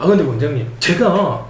아 근데 원장님, 제가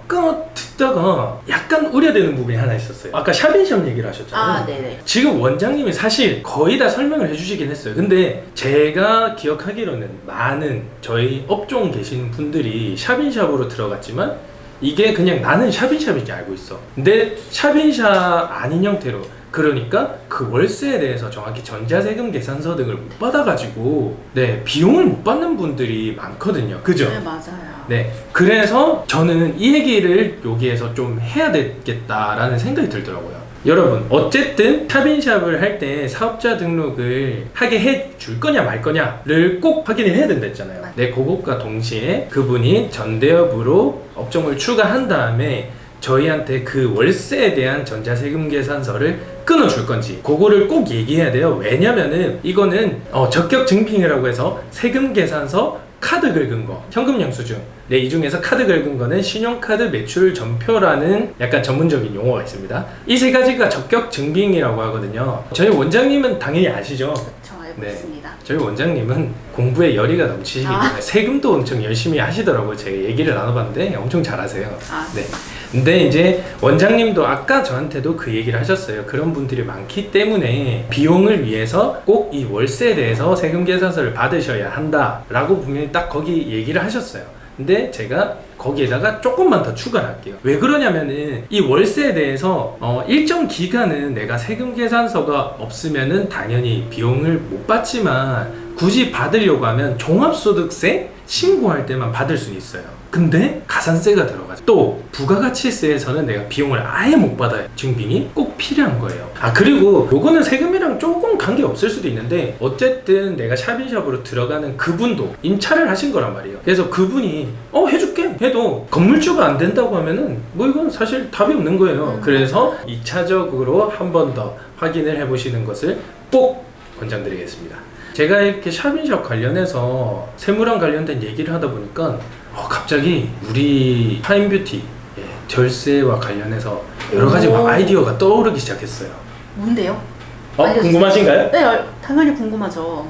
듣다가 약간 우려되는 부분이 하나 있었어요. 아까 샵인샵 얘기를 하셨잖아요. 네네. 지금 원장님이 사실 거의 다 설명을 해주시긴 했어요. 근데 제가 기억하기로는 많은 저희 업종 계신 분들이 샵인샵으로 들어갔지만 이게 그냥 나는 샵인샵인지 알고 있어. 근데 샵인샵 아닌 형태로, 그러니까 그 월세에 대해서 정확히 전자세금 계산서 등을 못 받아가지고 비용을 못 받는 분들이 많거든요. 그죠? 네, 맞아요. 네, 그래서 저는 이 얘기를 여기에서 좀 해야 되겠다라는 생각이 들더라고요. 여러분, 어쨌든 샵인샵을 할 때 사업자 등록을 하게 해줄 거냐 말 거냐를 꼭 확인을 해야 된다 했잖아요. 네, 그것과 동시에 그분이 전대업으로 업종을 추가한 다음에 저희한테 그 월세에 대한 전자세금 계산서를 끊어줄 건지 그거를 꼭 얘기해야 돼요. 왜냐면은 이거는 적격 증빙이라고 해서 세금 계산서, 카드 긁은 거, 현금 영수증, 이 중에서 카드 긁은 거는 신용카드 매출 전표라는 약간 전문적인 용어가 있습니다. 이 세 가지가 적격 증빙이라고 하거든요. 저희 원장님은 당연히 아시죠? 그렇죠, 알고 있습니다. 저희 원장님은 공부에 열의가 넘치시기 때문에 세금도 엄청 열심히 하시더라고요. 제가 얘기를 나눠봤는데 엄청 잘하세요. 네. 근데 이제 원장님도 아까 저한테도 그 얘기를 하셨어요. 그런 분들이 많기 때문에 비용을 위해서 꼭 이 월세에 대해서 세금 계산서를 받으셔야 한다 라고 분명히 딱 거기 얘기를 하셨어요. 근데 제가 거기에다가 조금만 더 추가할게요. 왜 그러냐면은 이 월세에 대해서 일정 기간은 내가 세금 계산서가 없으면은 당연히 비용을 못 받지만 굳이 받으려고 하면 종합소득세 신고할 때만 받을 수 있어요. 근데 가산세가 들어가죠. 또 부가가치세에서는 내가 비용을 아예 못 받아요. 증빙이 꼭 필요한 거예요. 그리고 요거는 세금이랑 조금 관계 없을 수도 있는데 어쨌든 내가 샵인샵으로 들어가는 그분도 임차를 하신 거란 말이에요. 그래서 그분이 해줄게 해도 건물주가 안 된다고 하면은 뭐 이건 사실 답이 없는 거예요. 그래서 2차적으로 한 번 더 확인을 해보시는 것을 꼭 권장드리겠습니다. 제가 이렇게 샵인샵 관련해서 세무랑 관련된 얘기를 하다 보니까 갑자기 우리 타임뷰티 절세와 관련해서 여러 가지 막 아이디어가 떠오르기 시작했어요. 뭔데요? 궁금하신가요? 네, 당연히 궁금하죠.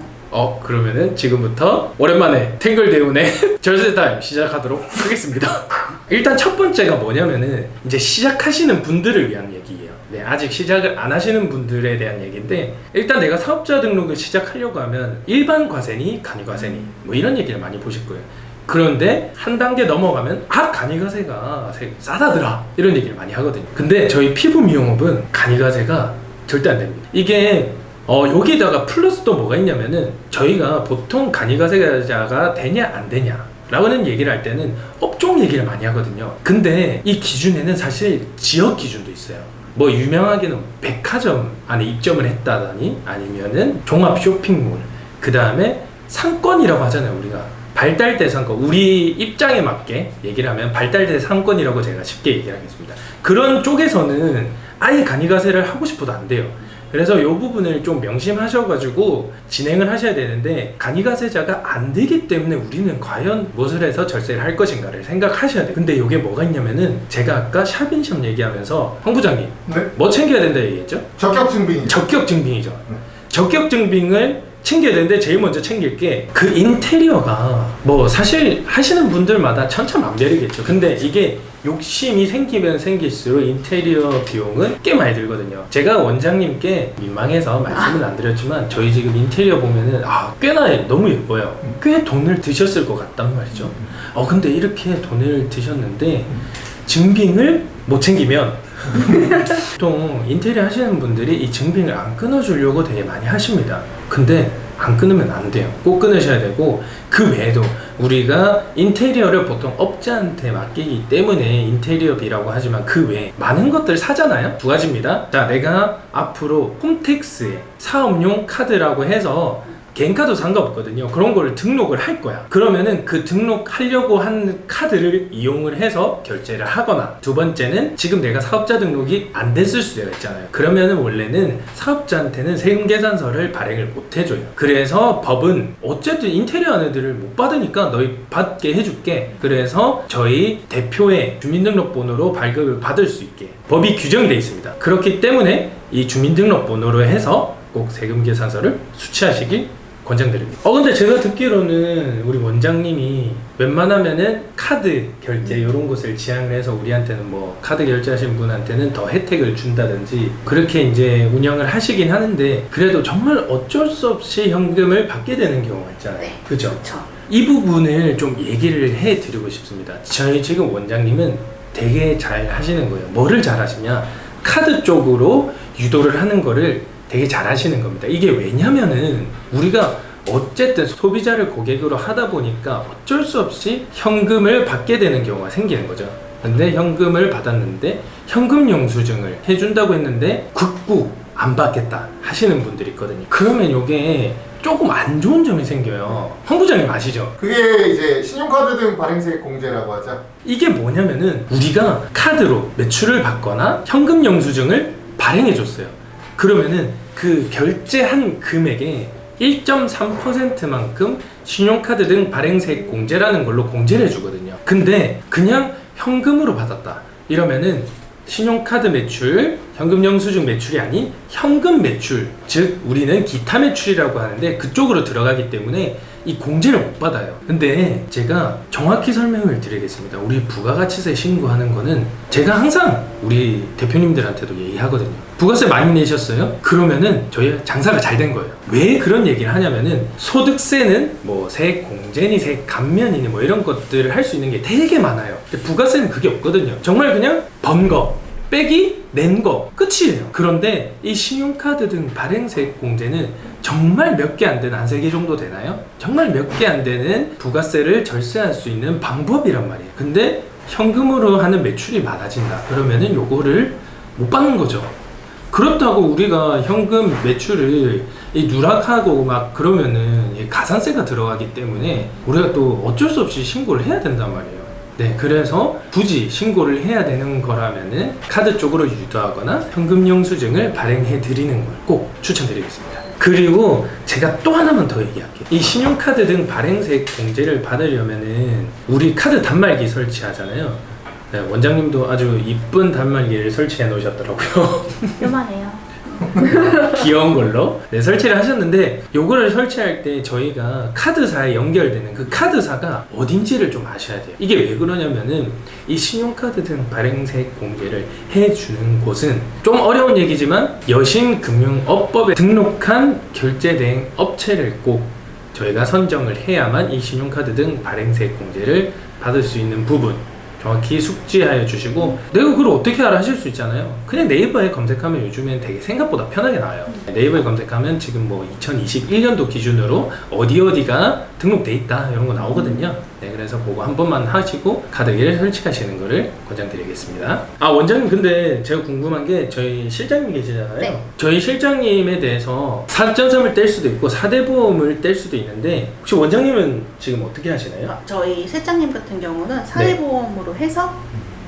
그러면은 지금부터 오랜만에 탱글대운의 절세 타임 시작하도록 하겠습니다. 일단 첫 번째가 뭐냐면은 이제 시작하시는 분들을 위한 얘기예요. 아직 시작을 안 하시는 분들에 대한 얘기인데, 일단 내가 사업자 등록을 시작하려고 하면 일반 과세니 간이과세니 뭐 이런 얘기를 많이 보실 거예요. 그런데 한 단계 넘어가면 간이과세가 싸다더라 이런 얘기를 많이 하거든요. 근데 저희 피부 미용업은 간이과세가 절대 안 됩니다. 이게 여기다가 플러스 또 뭐가 있냐면은 저희가 보통 간이과세자가 되냐 안 되냐 라고는 얘기를 할 때는 업종 얘기를 많이 하거든요. 근데 이 기준에는 사실 지역 기준도 있어요. 뭐 유명하게는 백화점 안에 입점을 했다더니 아니면은 종합 쇼핑몰, 그 다음에 상권이라고 하잖아요. 우리가 발달대 상권, 우리 입장에 맞게 얘기를 하면 발달대 상권이라고 제가 쉽게 얘기를 하겠습니다. 그런 쪽에서는 아예 간이과세를 하고 싶어도 안 돼요. 그래서 이 부분을 좀 명심하셔가지고 진행을 하셔야 되는데, 간이과세자가 안 되기 때문에 우리는 과연 무엇을 해서 절세를 할 것인가를 생각하셔야 돼요. 근데 이게 뭐가 있냐면은 제가 아까 샵인샵 얘기하면서 황 부장님 뭐 챙겨야 된다 얘기했죠? 적격증빙이죠. 적격증빙이죠. 적격증빙을 챙겨야 되는데 제일 먼저 챙길 게 그 인테리어가 뭐 사실 하시는 분들마다 천차만별이겠죠. 근데 이게 욕심이 생기면 생길수록 인테리어 비용은 꽤 많이 들거든요. 제가 원장님께 민망해서 말씀은 안 드렸지만 저희 지금 인테리어 보면은 꽤나 너무 예뻐요. 꽤 돈을 드셨을 것 같단 말이죠. 근데 이렇게 돈을 드셨는데 증빙을 못 챙기면 보통 인테리어 하시는 분들이 이 증빙을 안 끊어주려고 되게 많이 하십니다. 근데 안 끊으면 안 돼요. 꼭 끊으셔야 되고, 그 외에도 우리가 인테리어를 보통 업자한테 맡기기 때문에 인테리어비라고 하지만 그 외에 많은 것들 사잖아요. 두 가지입니다. 자, 내가 앞으로 홈택스에 사업용 카드라고 해서 개인카드 상관없거든요. 그런 거를 등록을 할 거야. 그러면은 그 등록하려고 한 카드를 이용을 해서 결제를 하거나, 두 번째는 지금 내가 사업자 등록이 안 됐을 수도 있잖아요. 그러면은 원래는 사업자한테는 세금 계산서를 발행을 못 해줘요. 그래서 법은 어쨌든 인테리어 하는 애들을 못 받으니까 너희 받게 해줄게. 그래서 저희 대표의 주민등록번호로 발급을 받을 수 있게 법이 규정이 되어 있습니다. 그렇기 때문에 이 주민등록번호로 해서 꼭 세금 계산서를 수취하시길 권장드립니다. 근데 제가 듣기로는 우리 원장님이 웬만하면은 카드 결제 이런 것을 지향을 해서 우리한테는 뭐 카드 결제하신 분한테는 더 혜택을 준다든지 그렇게 이제 운영을 하시긴 하는데 그래도 정말 어쩔 수 없이 현금을 받게 되는 경우가 있잖아요. 네. 그죠? 그렇죠. 이 부분을 좀 얘기를 해드리고 싶습니다. 저희 지금 원장님은 되게 잘 하시는 거예요. 뭐를 잘 하시냐? 카드 쪽으로 유도를 하는 거를 되게 잘 하시는 겁니다. 이게 왜냐면은 우리가 어쨌든 소비자를 고객으로 하다 보니까 어쩔 수 없이 현금을 받게 되는 경우가 생기는 거죠. 근데 현금을 받았는데 현금 영수증을 해준다고 했는데 극구 안 받겠다 하시는 분들이 있거든요. 그러면 이게 조금 안 좋은 점이 생겨요. 황 부장님 아시죠? 그게 이제 신용카드 등 발행세액 공제라고 하죠. 이게 뭐냐면은 우리가 카드로 매출을 받거나 현금 영수증을 발행해 줬어요. 그러면은 그 결제한 금액의 1.3%만큼 신용카드 등 발행세액 공제라는 걸로 공제를 해주거든요. 근데 그냥 현금으로 받았다 이러면은 신용카드 매출, 현금 영수증 매출이 아닌 현금 매출, 즉 우리는 기타 매출이라고 하는데 그쪽으로 들어가기 때문에 이 공제를 못 받아요. 근데 제가 정확히 설명을 드리겠습니다. 우리 부가가치세 신고하는 거는 제가 항상 우리 대표님들한테도 얘기하거든요. 부가세 많이 내셨어요? 그러면은 저희 장사가 잘 된 거예요. 왜 그런 얘기를 하냐면은 소득세는 뭐 세액 공제니 세액 감면이니 뭐 이런 것들을 할 수 있는 게 되게 많아요. 근데 부가세는 그게 없거든요. 정말 그냥 번 거 빼기 낸 거 끝이에요. 그런데 이 신용카드 등 발행세액 공제는 정말 몇 개 안 되는 한 3개 정도 되나요? 정말 몇 개 안 되는 부가세를 절세할 수 있는 방법이란 말이에요. 근데 현금으로 하는 매출이 많아진다 그러면은 요거를 못 받는 거죠. 그렇다고 우리가 현금 매출을 이 누락하고 막 그러면은 이 가산세가 들어가기 때문에 우리가 또 어쩔 수 없이 신고를 해야 된단 말이에요. 네, 그래서 굳이 신고를 해야 되는 거라면은 카드 쪽으로 유도하거나 현금 영수증을 발행해 드리는 걸 꼭 추천드리겠습니다. 그리고 제가 또 하나만 더 얘기할게요. 이 신용카드 등 발행세액 공제를 받으려면은 우리 카드 단말기 설치하잖아요. 네, 원장님도 아주 이쁜 단말기를 설치해 놓으셨더라고요. 요만해요. 귀여운 걸로 설치를 하셨는데 요거를 설치할 때 저희가 카드사에 연결되는 그 카드사가 어딘지를 좀 아셔야 돼요. 이게 왜 그러냐면은 이 신용카드 등 발행세액 공제를 해주는 곳은 좀 어려운 얘기지만 여신금융업법에 등록한 결제대행 업체를 꼭 저희가 선정을 해야만 이 신용카드 등 발행세액 공제를 받을 수 있는 부분 정확히 숙지하여 주시고 내가 그걸 어떻게 알아 하실 수 있잖아요. 그냥 네이버에 검색하면 요즘엔 되게 생각보다 편하게 나와요. 네이버에 검색하면 지금 뭐 2021년도 기준으로 어디가 등록돼 있다 이런 거 나오거든요. 네, 그래서 그거 한 번만 하시고 카드기를 설치하시는 거를 권장드리겠습니다. 아 원장님 근데 제가 궁금한 게 저희 실장님 계시잖아요. 네. 저희 실장님에 대해서 4.3을 뗄 수도 있고 4대 보험을 뗄 수도 있는데 혹시 원장님은 지금 어떻게 하시나요? 저희 실장님 같은 경우는 사대보험으로 해서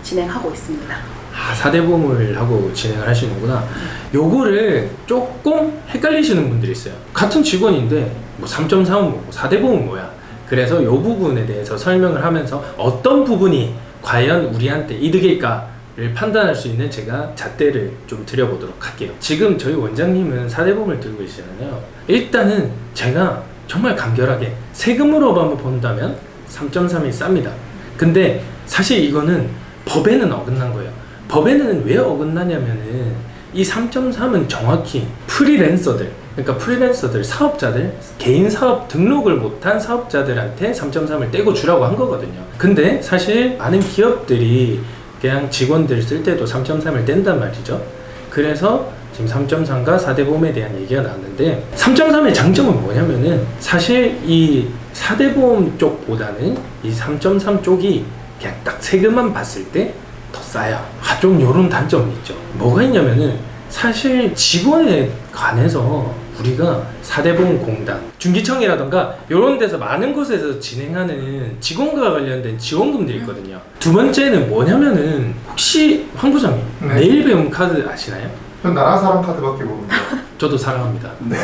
진행하고 있습니다. 아, 4대 보험을 하고 진행을 하시는구나. 요거를 조금 헷갈리시는 분들이 있어요. 같은 직원인데 뭐 3.3은 뭐고 4대 보험은 뭐야? 그래서 요 부분에 대해서 설명을 하면서 어떤 부분이 과연 우리한테 이득일까를 판단할 수 있는 제가 잣대를 좀 드려보도록 할게요. 지금 저희 원장님은 4대 보험을 들고 계시잖아요. 일단은 제가 정말 간결하게 세금으로 한번 본다면 3.3이 쌉니다. 근데 사실 이거는 법에는 어긋난 거예요. 법에는 왜 어긋나냐면은 이 3.3은 정확히 프리랜서들, 그러니까 프리랜서들, 사업자들, 개인 사업 등록을 못한 사업자들한테 3.3을 떼고 주라고 한 거거든요. 근데 사실 많은 기업들이 그냥 직원들 쓸 때도 3.3을 뗀단 말이죠. 그래서 지금 3.3과 4대 보험에 대한 얘기가 나왔는데 3.3의 장점은 뭐냐면은 사실 이 4대 보험 쪽보다는 이 3.3 쪽이 그냥 딱 세금만 봤을 때 더 싸요. 좀 요런 단점이 있죠. 뭐가 있냐면은 사실 직원에 관해서 우리가 4대 보험 공단, 중기청이라던가 이런 데서 많은 곳에서 진행하는 직원과 관련된 지원금들이 있거든요. 두 번째는 뭐냐면은 혹시 황 부장님 네. 내일 배움 카드 아시나요? 전 나라 사람 카드밖에 모릅니다. 저도 사랑합니다. 네.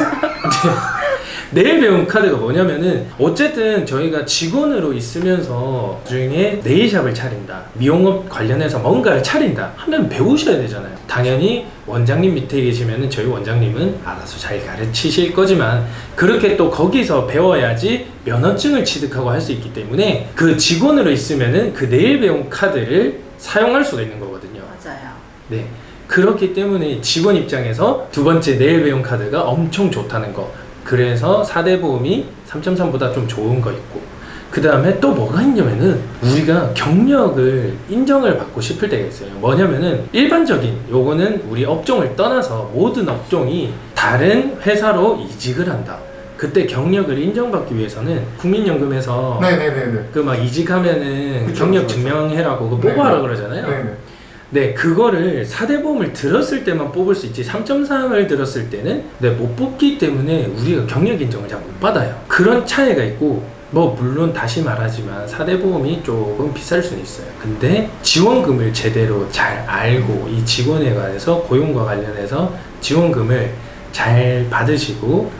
내일 배움 카드가 뭐냐면은 어쨌든 저희가 직원으로 있으면서 나중에 네일샵을 차린다, 미용업 관련해서 뭔가를 차린다 하면 배우셔야 되잖아요. 당연히 원장님 밑에 계시면은 저희 원장님은 알아서 잘 가르치실 거지만 그렇게 또 거기서 배워야지 면허증을 취득하고 할 수 있기 때문에 그 직원으로 있으면은 그 네일 배움 카드를 사용할 수가 있는 거거든요. 맞아요. 네. 그렇기 때문에 직원 입장에서 두 번째 내일 배움 카드가 엄청 좋다는 거. 그래서 4대 보험이 3.3보다 좀 좋은 거 있고, 그 다음에 또 뭐가 있냐면은 우리가 경력을 인정을 받고 싶을 때가 있어요. 뭐냐면은 일반적인 요거는 우리 업종을 떠나서 모든 업종이 다른 회사로 이직을 한다. 그때 경력을 인정받기 위해서는 국민연금에서 네네네네. 그 막 이직하면은 그쵸, 경력 그쵸. 증명해라고 그 네네. 뽑아라 그러잖아요. 네네. 네, 그거를 4대 보험을 들었을 때만 뽑을 수 있지 3.3을 들었을 때는 못 뽑기 때문에 우리가 경력 인정을 잘 못 받아요. 그런 차이가 있고, 뭐 물론 다시 말하지만 4대 보험이 조금 비쌀 수는 있어요. 근데 지원금을 제대로 잘 알고 이 직원에 관해서 고용과 관련해서 지원금을 잘 받으시고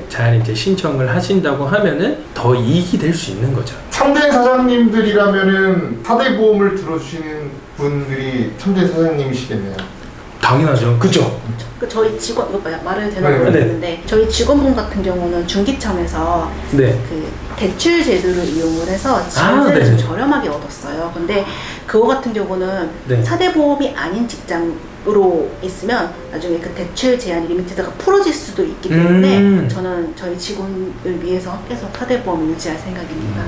잘 이제 신청을 하신다고 하면은 더 이익이 될 수 있는 거죠. 참된 사장님들이라면은 4대 보험을 들어주시는 분들이 참된 사장님이시겠네요. 당연하죠. 그죠? 그 저희 직원 이거 말을 되나 네. 모르겠는데 저희 직원분 같은 경우는 중기청에서 네. 그 대출 제도를 이용을 해서 네. 지원세를 좀 저렴하게 얻었어요. 근데 그거 같은 경우는 네. 4대 보험이 아닌 직장으로 있으면 나중에 그 대출 제한 리미트가 풀어질 수도 있기 때문에 저는 저희 직원을 위해서 계속 4대 보험을 유지할 생각입니다.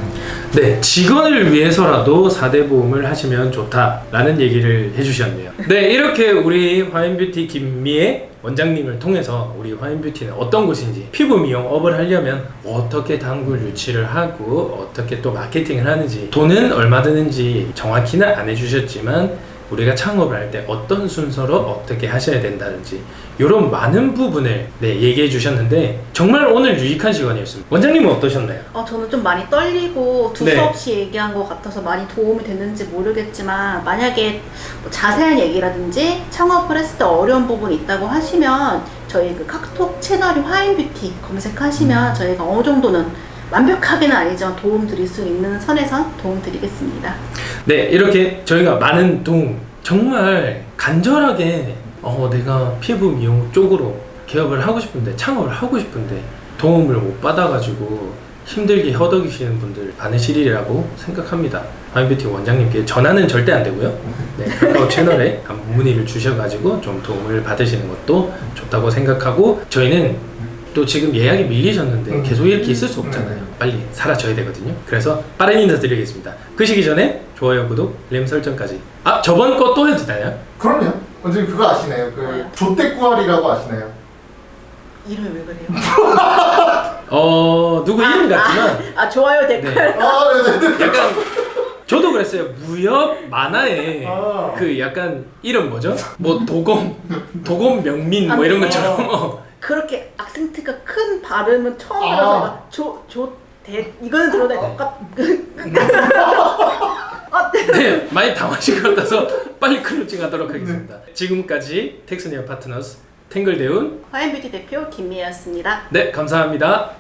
네, 직원을 위해서라도 4대 보험을 하시면 좋다라는 얘기를 해주셨네요. 네, 이렇게 우리 화인뷰티 김미애 원장님을 통해서 우리 화인뷰티는 어떤 곳인지, 피부 미용업을 하려면 어떻게 단골 유치를 하고 어떻게 또 마케팅을 하는지, 돈은 얼마 드는지 정확히는 안 해주셨지만 우리가 창업을 할 때 어떤 순서로 어떻게 하셔야 된다든지 이런 많은 부분을 얘기해 주셨는데 정말 오늘 유익한 시간이었습니다. 원장님은 어떠셨나요? 저는 좀 많이 떨리고 네. 두서없이 얘기한 것 같아서 많이 도움이 됐는지 모르겠지만 만약에 뭐 자세한 얘기라든지 창업을 했을 때 어려운 부분이 있다고 하시면 저희 그 카톡 채널이 화인뷰티 검색하시면 저희가 어느 정도는 완벽하게는 아니지만 도움 드릴 수 있는 선에서 도움 드리겠습니다. 네, 이렇게 저희가 많은 도움, 정말 간절하게 내가 피부 미용 쪽으로 개업을 하고 싶은데, 창업을 하고 싶은데 도움을 못 받아가지고 힘들게 허덕이시는 분들 많으시리라고 생각합니다. 화인뷰티 원장님께 전화는 절대 안 되고요. 네, 카카오 채널에 한번 문의를 주셔가지고 좀 도움을 받으시는 것도 좋다고 생각하고, 저희는 또 지금 예약이 밀리셨는데 계속 이렇게 있을 수 없잖아요. 빨리 사라져야 되거든요. 그래서 빠른 인사 드리겠습니다. 그 시기 전에 좋아요, 구독, 알림 설정까지. 저번 거 또 해도 되나요? 그럼요. 원장님 그거 아시나요? 그 뭐요? 조떼꾸알이라고 아시나요? 이름이 왜 그래요? 누구 이름 같지만 좋아요 댓글. 네. 네네네. 약간 저도 그랬어요. 무협 만화에 아. 그 약간 이름 뭐죠? 뭐 도검 명민 뭐 이런 것처럼 그렇게 악센트가 큰 발음은 처음 들어서 이거는 들어도 네, 많이 당하신 것 같아서 빨리 클로징 하도록 하겠습니다. 지금까지 텍스니어 파트너스 탱글대운 화인뷰티 대표 김미애였습니다. 네, 감사합니다.